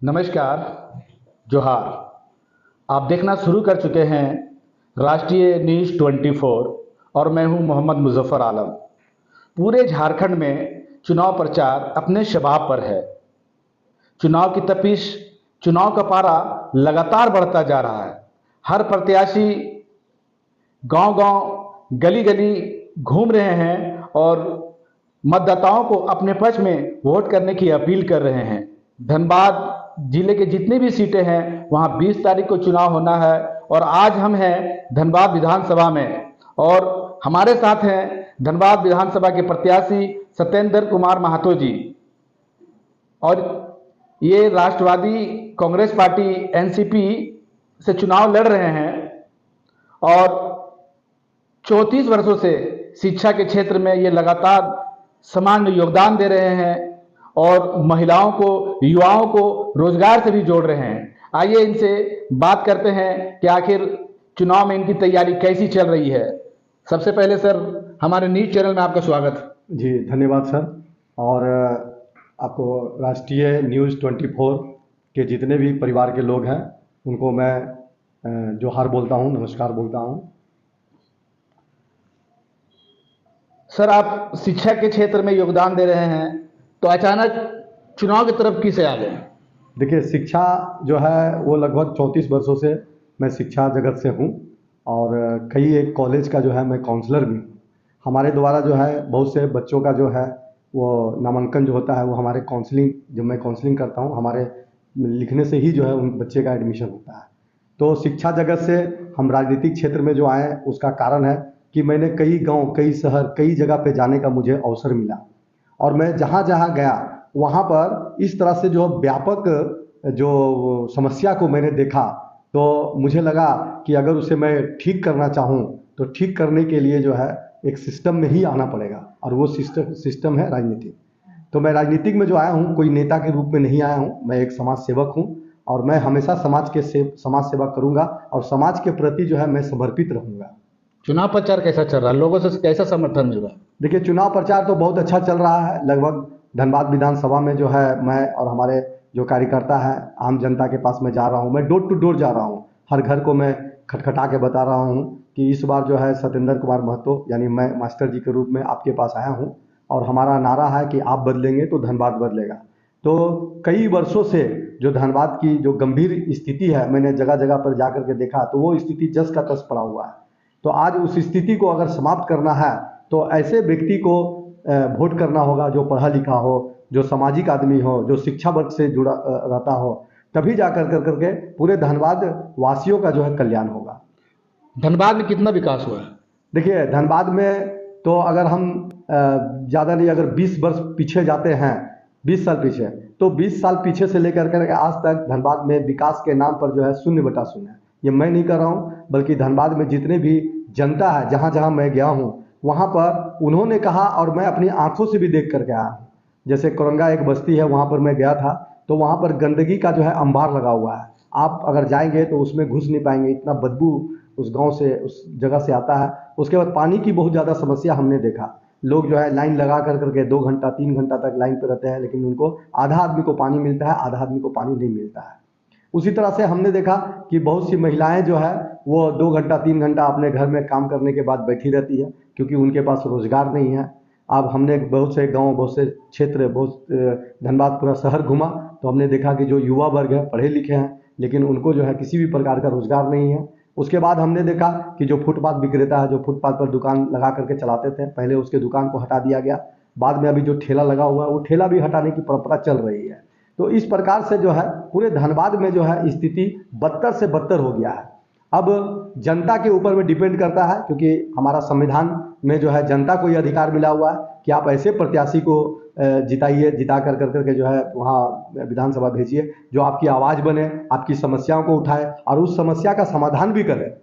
नमस्कार। जोहार। आप देखना शुरू कर चुके हैं राष्ट्रीय न्यूज़ 24 और मैं हूं मोहम्मद मुजफ्फर आलम। पूरे झारखंड में चुनाव प्रचार अपने शबाब पर है। चुनाव की तपिश, चुनाव का पारा लगातार बढ़ता जा रहा है। हर प्रत्याशी गांव-गांव, गली-गली घूम रहे हैं और मतदाताओं को अपने पक्ष में वोट करने की अपील कर रहे हैं। धनबाद जिले के जितनी भी सीटें हैं वहां 20 तारीख को चुनाव होना है और आज हम हैं धनबाद विधानसभा में और हमारे साथ हैं धनबाद विधानसभा के प्रत्याशी सत्येंद्र कुमार महतो जी और ये राष्ट्रवादी कांग्रेस पार्टी एनसीपी से चुनाव लड़ रहे हैं और 34 वर्षों से शिक्षा के क्षेत्र में ये लगातार समान योगदान दे रहे हैं और महिलाओं को, युवाओं को रोजगार से भी जोड़ रहे हैं। आइए इनसे बात करते हैं कि आखिर चुनाव में इनकी तैयारी कैसी चल रही है। सबसे पहले सर, हमारे न्यूज़ चैनल में आपका स्वागत। जी धन्यवाद सर। और आपको राष्ट्रीय न्यूज़ 24 के जितने भी परिवार के लोग हैं उनको मैं जोहार बोलता हूं, नमस्कार बोलता हूं। सर, आप शिक्षा के क्षेत्र में योगदान दे रहे हैं तो अचानक चुनाव की तरफ किसे आ गए? देखिए, शिक्षा जो है वो लगभग 34 वर्षों से मैं शिक्षा जगत से हूं और कई एक कॉलेज का जो है मैं काउंसलर भी हूँ। हमारे द्वारा जो है बहुत से बच्चों का जो है वो नामांकन जो होता है वो हमारे काउंसलिंग, जब मैं काउंसलिंग करता हूँ हमारे लिखने से ही जो है उन बच्चे का एडमिशन होता है। तो शिक्षा जगत से हम राजनीतिक क्षेत्र में जो आए उसका कारण है कि मैंने कई गांव, कई शहर, कई जगह पे जाने का मुझे अवसर मिला और मैं जहाँ जहाँ गया वहाँ पर इस तरह से जो व्यापक जो समस्या को मैंने देखा तो मुझे लगा कि अगर उसे मैं ठीक करना चाहूँ तो ठीक करने के लिए जो है एक सिस्टम में ही आना पड़ेगा और वो सिस्टम है राजनीति। तो मैं राजनीतिक में जो आया हूँ कोई नेता के रूप में नहीं आया हूँ, मैं एक समाज सेवक हूँ और मैं हमेशा समाज सेवा करूँगा और समाज के प्रति जो है मैं समर्पित रहूँगा। चुनाव प्रचार कैसा चल रहा है? लोगों से कैसा समर्थन मिल रहा है? देखिए, चुनाव प्रचार तो बहुत अच्छा चल रहा है। लगभग धनबाद विधानसभा में जो है मैं और हमारे जो कार्यकर्ता है, आम जनता के पास मैं जा रहा हूँ, मैं डोर टू डोर जा रहा हूँ। हर घर को मैं खटखटा के बता रहा हूँ कि इस बार जो है सत्येंद्र कुमार महतो यानी मैं मास्टर जी के रूप में आपके पास आया हूँ और हमारा नारा है कि आप बदलेंगे तो धनबाद बदलेगा। तो कई वर्षों से जो धनबाद की जो गंभीर स्थिति है मैंने जगह जगह पर जा करके देखा तो वो स्थिति जस का तस पड़ा हुआ है। तो आज उस स्थिति को अगर समाप्त करना है तो ऐसे व्यक्ति को वोट करना होगा जो पढ़ा लिखा हो, जो सामाजिक आदमी हो, जो शिक्षा वर्ग से जुड़ा रहता हो, तभी जा कर करके पूरे धनबाद वासियों का जो है कल्याण होगा। धनबाद में कितना विकास हुआ है? देखिए, धनबाद में तो अगर हम ज़्यादा नहीं, अगर 20 वर्ष पीछे जाते हैं, 20 साल पीछे, तो 20 साल पीछे से लेकर के आज तक धनबाद में विकास के नाम पर जो है 0/0 है। ये मैं नहीं कर रहा हूँ बल्कि धनबाद में जितने भी जनता है, जहाँ जहाँ मैं गया हूँ वहाँ पर उन्होंने कहा और मैं अपनी आंखों से भी देख करके आया हूँ। जैसे कोरंगा एक बस्ती है, वहाँ पर मैं गया था तो वहाँ पर गंदगी का जो है अंबार लगा हुआ है। आप अगर जाएंगे तो उसमें घुस नहीं पाएंगे, इतना बदबू उस गांव से, उस जगह से आता है। उसके बाद पानी की बहुत ज़्यादा समस्या हमने देखा। लोग जो है लाइन लगा कर करके 2 घंटा 3 घंटा तक लाइन पर रहते हैं लेकिन उनको आधा आदमी को पानी मिलता है, आधा आदमी को पानी नहीं मिलता है। उसी तरह से हमने देखा कि बहुत सी महिलाएं जो है वो 2 घंटा 3 घंटा अपने घर में काम करने के बाद बैठी रहती है क्योंकि उनके पास रोजगार नहीं है। अब हमने बहुत से गांव, बहुत से क्षेत्र, बहुत धनबाद पूरा शहर घूमा तो हमने देखा कि जो युवा वर्ग है, पढ़े लिखे हैं लेकिन उनको जो है किसी भी प्रकार का रोजगार नहीं है। उसके बाद हमने देखा कि जो फुटपाथ विक्रेता है, जो फुटपाथ पर दुकान लगा करके चलाते थे, पहले उसके दुकान को हटा दिया गया। बाद में अभी जो ठेला लगा हुआ है वो ठेला भी हटाने की परंपरा चल रही है। तो इस प्रकार से जो है पूरे धनबाद में जो है स्थिति बदतर से बदतर हो गया है। अब जनता के ऊपर में डिपेंड करता है क्योंकि हमारा संविधान में जो है जनता को ये अधिकार मिला हुआ है कि आप ऐसे प्रत्याशी को जिताइए, जिता कर करके जो है वहाँ विधानसभा भेजिए जो आपकी आवाज़ बने, आपकी समस्याओं को उठाए और उस समस्या का समाधान भी करे।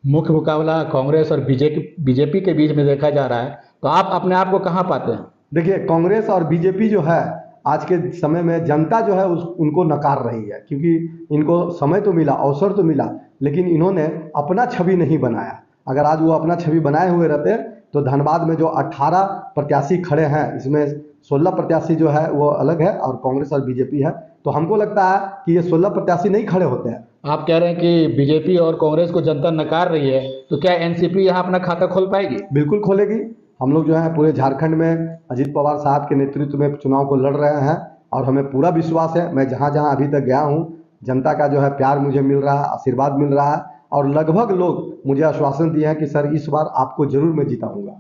मुख्य मुकाबला कांग्रेस और बीजेपी के बीच में देखा जा रहा है, तो आप अपने आप को कहाँ पाते हैं? देखिए, कांग्रेस और बीजेपी जो है आज के समय में जनता जो है उनको नकार रही है क्योंकि इनको समय तो मिला, अवसर तो मिला, लेकिन इन्होंने अपना छवि नहीं बनाया। अगर आज वो अपना छवि बनाए हुए रहते तो धनबाद में जो 18 प्रत्याशी खड़े हैं इसमें 16 प्रत्याशी जो है वो अलग है और कांग्रेस और बीजेपी है, तो हमको लगता है कि ये 16 प्रत्याशी नहीं खड़े होते हैं। आप कह रहे हैं कि बीजेपी और कांग्रेस को जनता नकार रही है, तो क्या एनसीपी यहाँ अपना खाता खोल पाएगी? बिल्कुल खोलेगी। हम लोग जो है पूरे झारखंड में अजीत पवार साहब के नेतृत्व में चुनाव को लड़ रहे हैं और हमें पूरा विश्वास है। मैं जहाँ जहाँ अभी तक गया हूँ, जनता का जो है प्यार मुझे मिल रहा है, आशीर्वाद मिल रहा है और लगभग लोग मुझे आश्वासन दिए हैं कि सर इस बार आपको जरूर मैं जिताऊंगा।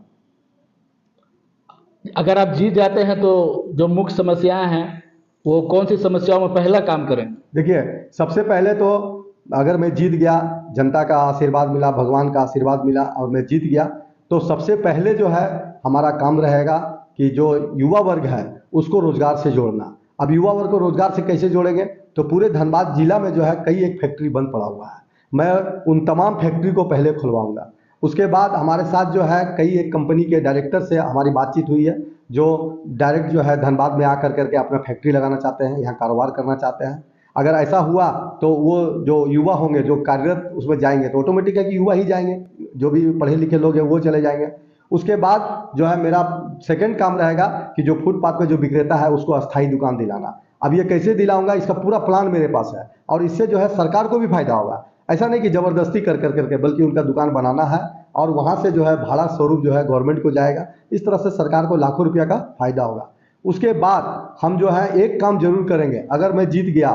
अगर आप जीत जाते हैं तो जो मुख्य समस्याएं हैं वो कौन सी समस्याओं में पहला काम करें? देखिए, सबसे पहले तो अगर मैं जीत गया, जनता का आशीर्वाद मिला, भगवान का आशीर्वाद मिला और मैं जीत गया, तो सबसे पहले जो है हमारा काम रहेगा कि जो युवा वर्ग है उसको रोजगार से जोड़ना। अब युवा वर्ग को रोजगार से कैसे जोड़ेंगे? तो पूरे धनबाद जिला में जो है कई एक फैक्ट्री बंद पड़ा हुआ है, मैं उन तमाम फैक्ट्री को पहले खुलवाऊंगा। उसके बाद हमारे साथ जो है कई एक कंपनी के डायरेक्टर से हमारी बातचीत हुई है, जो डायरेक्ट जो है धनबाद में आकर करके अपना फैक्ट्री लगाना चाहते हैं, यहाँ कारोबार करना चाहते हैं। अगर ऐसा हुआ तो वो जो युवा होंगे जो कार्यरत उसमें जाएंगे तो ऑटोमेटिक है कि युवा ही जाएंगे, जो भी पढ़े लिखे लोग हैं वो चले जाएंगे। उसके बाद जो है मेरा सेकंड काम रहेगा कि जो फुटपाथ पे जो विक्रेता है उसको अस्थायी दुकान दिलाना। अब ये कैसे दिलाऊंगा, इसका पूरा प्लान मेरे पास है और इससे जो है सरकार को भी फायदा होगा। ऐसा नहीं कि ज़बरदस्ती कर करके, बल्कि उनका दुकान बनाना है और वहाँ से जो है भाड़ा स्वरूप जो है गवर्नमेंट को जाएगा। इस तरह से सरकार को लाखों रुपया का फायदा होगा। उसके बाद हम जो है एक काम जरूर करेंगे, अगर मैं जीत गया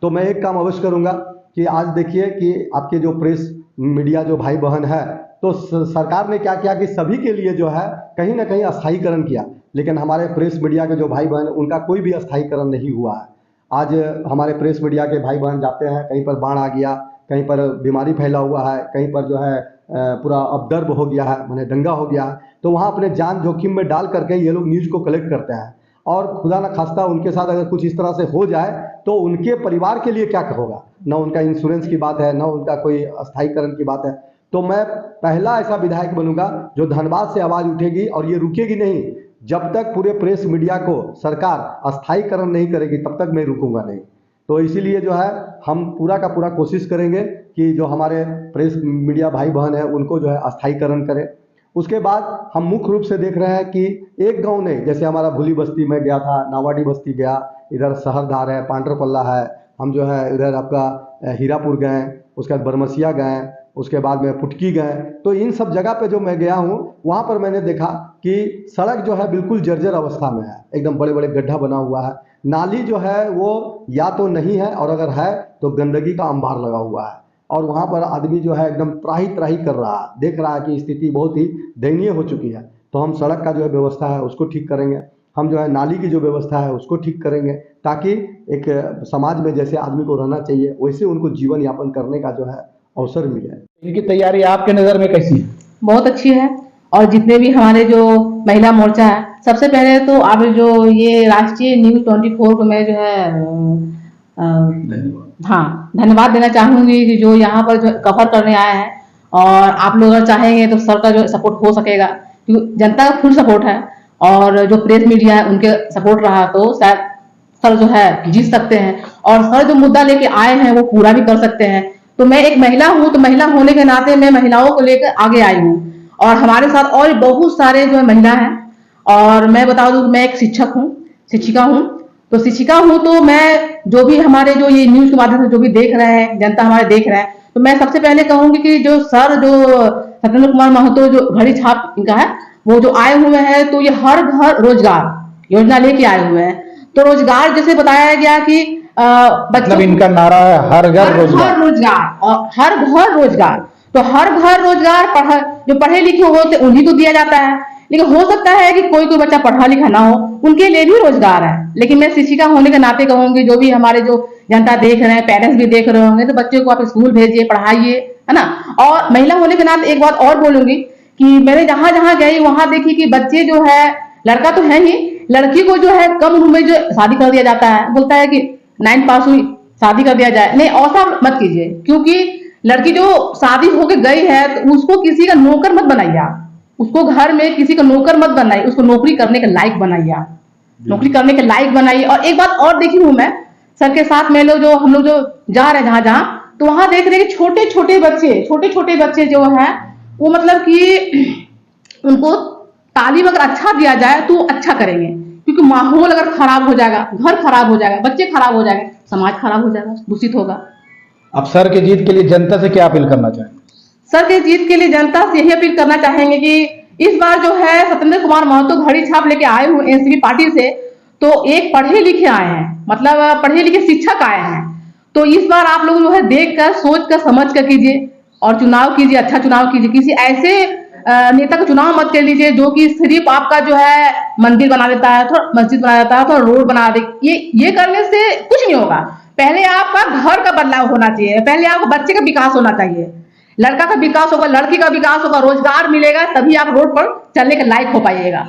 तो मैं एक काम अवश्य करूँगा कि आज देखिए कि आपके जो प्रेस मीडिया जो भाई बहन है, तो सरकार ने क्या किया कि सभी के लिए जो है कहीं ना कहीं अस्थायीकरण किया, लेकिन हमारे प्रेस मीडिया के जो भाई बहन उनका कोई भी अस्थायीकरण नहीं हुआ है। आज हमारे प्रेस मीडिया के भाई बहन जाते हैं, कहीं पर बाढ़ आ गया, कहीं पर बीमारी फैला हुआ है, कहीं पर जो है पूरा अपदर्ब हो गया है, माने दंगा हो गया है, तो वहाँ अपने जान जोखिम में डाल करके ये लोग न्यूज़ को कलेक्ट करते हैं। और खुदा न खास्ता उनके साथ अगर कुछ इस तरह से हो जाए तो उनके परिवार के लिए क्या होगा, न उनका इंश्योरेंस की बात है, न उनका कोई अस्थायीकरण की बात है। तो मैं पहला ऐसा विधायक बनूंगा जो धनबाद से आवाज़ उठेगी और ये रुकेगी नहीं। जब तक पूरे प्रेस मीडिया को सरकार अस्थायीकरण नहीं करेगी तब तक मैं रुकूंगा नहीं। तो इसीलिए जो है हम पूरा का पूरा कोशिश करेंगे कि जो हमारे प्रेस मीडिया भाई बहन है उनको जो है अस्थायीकरण करें। उसके बाद हम मुख्य रूप से देख रहे हैं कि एक गांव नहीं, जैसे हमारा भूली बस्ती में गया था, नावाडी बस्ती गया, इधर सहरधार है, पांडरपल्ला है, हम जो है इधर आपका हीरापुर गए, उसके बाद बरमसिया गए, उसके बाद में पुटकी गए। तो इन सब जगह पे जो मैं गया हूँ वहाँ पर मैंने देखा कि सड़क जो है बिल्कुल जर्जर अवस्था में है, एकदम बड़े बड़े गड्ढा बना हुआ है, नाली जो है वो या तो नहीं है और अगर है तो गंदगी का अंबार लगा हुआ है और वहाँ पर आदमी जो है एकदम त्राही त्राही कर रहा है, देख रहा है कि स्थिति बहुत ही दयनीय हो चुकी है। तो हम सड़क का जो है व्यवस्था है उसको ठीक करेंगे, हम जो है नाली की जो व्यवस्था है उसको ठीक करेंगे, ताकि एक समाज में जैसे आदमी को रहना चाहिए वैसे उनको जीवन यापन करने का जो है अवसर मिले। इनकी तैयारी आपके नज़र में कैसी है? बहुत अच्छी है। और जितने भी हमारे जो महिला मोर्चा है, सबसे पहले तो अब जो ये राष्ट्रीय न्यूज़ 24 को मैं जो है हाँ धन्यवाद देना चाहूँगी कि जो यहाँ पर जो कवर करने आए हैं, और आप लोग अगर चाहेंगे तो सर का जो सपोर्ट हो सकेगा क्योंकि जनता का फुल सपोर्ट है और जो प्रेस मीडिया है उनके सपोर्ट रहा तो शायद सर जो है जीत सकते हैं और सर जो मुद्दा लेके आए हैं वो पूरा भी कर सकते हैं। तो मैं एक महिला हूँ, तो महिला होने के नाते मैं महिलाओं को लेकर आगे आई हूँ और हमारे साथ और बहुत सारे जो महिला हैं। और मैं बता दूं मैं एक शिक्षक हूँ, शिक्षिका हूँ। तो शिक्षिका हूँ तो मैं जो भी हमारे जो ये न्यूज़ के माध्यम से जो भी देख रहे हैं, जनता हमारे देख रहे हैं, तो मैं सबसे पहले कहूंगी कि जो सर जो सत्येंद्र कुमार महतो जो घड़ी छाप इनका है वो जो आए हुए हैं, तो ये हर घर रोजगार योजना लेके आए हुए हैं। तो रोजगार जैसे बताया गया कि मतलब इनका नारा है हर घर रोजगार और हर घर रोजगार। तो हर घर रोजगार जो पढ़े लिखे होते उन्हीं को दिया जाता है, लेकिन हो सकता है कि कोई बच्चा पढ़ा लिखा ना हो, उनके लिए भी रोजगार है। लेकिन मैं शिक्षिका होने के नाते कहूंगी जो भी हमारे जो जनता देख रहे हैं, पेरेंट्स भी देख रहे होंगे, तो बच्चों को आप स्कूल भेजिए, पढ़ाइए, है ना। और महिला होने के नाते एक बात और बोलूंगी कि मैंने जहां जहां गई वहां देखी कि बच्चे जो है, लड़का तो है ही, लड़की को जो है कम उम्र में जो शादी कर दिया जाता है, बोलता है कि 9 पास हुई शादी कर दिया जाए। नहीं, ऐसा मत कीजिए, क्योंकि लड़की जो शादी होके गई है तो उसको किसी का नौकर मत बनाइए आप, उसको घर में किसी का नौकर मत बनाइए, उसको नौकरी करने के लायक बनाइए आप, नौकरी करने के लायक बनाइए। और एक बात और देखी हूँ मैं सर के साथ में लोग जो हम लोग जो जा रहे हैं जहां जहां, तो वहां देख रहे हैं कि छोटे छोटे बच्चे जो है वो मतलब कि उनको तालीम अगर अच्छा दिया जाए तो अच्छा करेंगे, क्योंकि क्योंकि माहौल अगर खराब हो जाएगा, घर खराब हो जाएगा, बच्चे खराब हो जाएंगे, समाज खराब हो जाएगा, दूषित होगा। आप सर की जीत के लिए जनता से क्या अपील करना चाहेंगे? सर की जीत के लिए जनता से यही अपील करना चाहेंगे कि इस बार जो है सत्येंद्र कुमार महतो घड़ी छाप लेके आए हुए एनसीपी पार्टी से, तो एक पढ़े लिखे आए हैं, मतलब पढ़े लिखे शिक्षक आए हैं। तो इस बार आप लोग जो है देख कर, सोच कर, समझ कर कीजिए और चुनाव कीजिए, अच्छा चुनाव कीजिए। किसी ऐसे नेता का चुनाव मत कर लीजिए जो कि सिर्फ आपका जो है मंदिर बना देता है, थोड़ा मस्जिद बना देता है, थोड़ा रोड बना दे। ये करने से कुछ नहीं होगा। पहले आपका घर का बदलाव होना चाहिए, पहले आपको बच्चे का विकास होना चाहिए, लड़का का विकास होगा, लड़की का विकास होगा, रोजगार मिलेगा, तभी आप रोड पर चलने के लायक हो पाइएगा।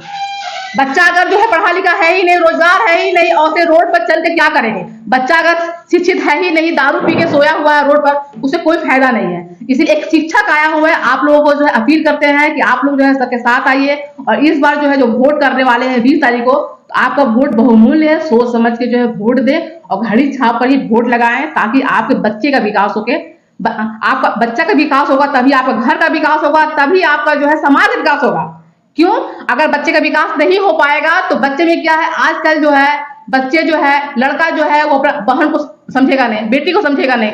बच्चा अगर जो है पढ़ा लिखा है ही नहीं, रोजगार है ही नहीं, और रोड पर चल के क्या करेंगे? बच्चा अगर शिक्षित है ही नहीं, दारू पी के सोया हुआ है रोड पर, उसे कोई फायदा नहीं है। इसलिए एक शिक्षक आया हुआ है, आप लोगों को जो है अपील करते हैं कि आप लोग जो है सबके साथ आइए और इस बार जो है जो वोट करने वाले हैं 20 तारीख को, आपका वोट बहुमूल्य है, सोच समझ के जो है वोट दें और घड़ी छाप पर ही वोट लगाएं, ताकि आपके बच्चे का विकास हो के आपका बच्चा का विकास होगा, तभी आपका घर का विकास होगा, तभी आपका जो है समाज का विकास होगा। क्यों? अगर बच्चे का विकास नहीं हो पाएगा तो बच्चे में क्या है, आजकल जो है बच्चे जो है, लड़का जो है वो अपना बहन को समझेगा नहीं, बेटी को समझेगा नहीं।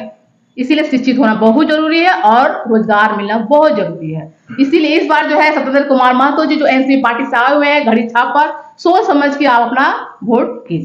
इसीलिए शिक्षित होना बहुत जरूरी है और रोजगार मिलना बहुत जरूरी है। इसीलिए इस बार जो है सत्येंद्र कुमार महतो जी जो एनसीपी पार्टी से आए हुए हैं, घड़ी छाप पर सोच समझ के आप अपना वोट कीजिए।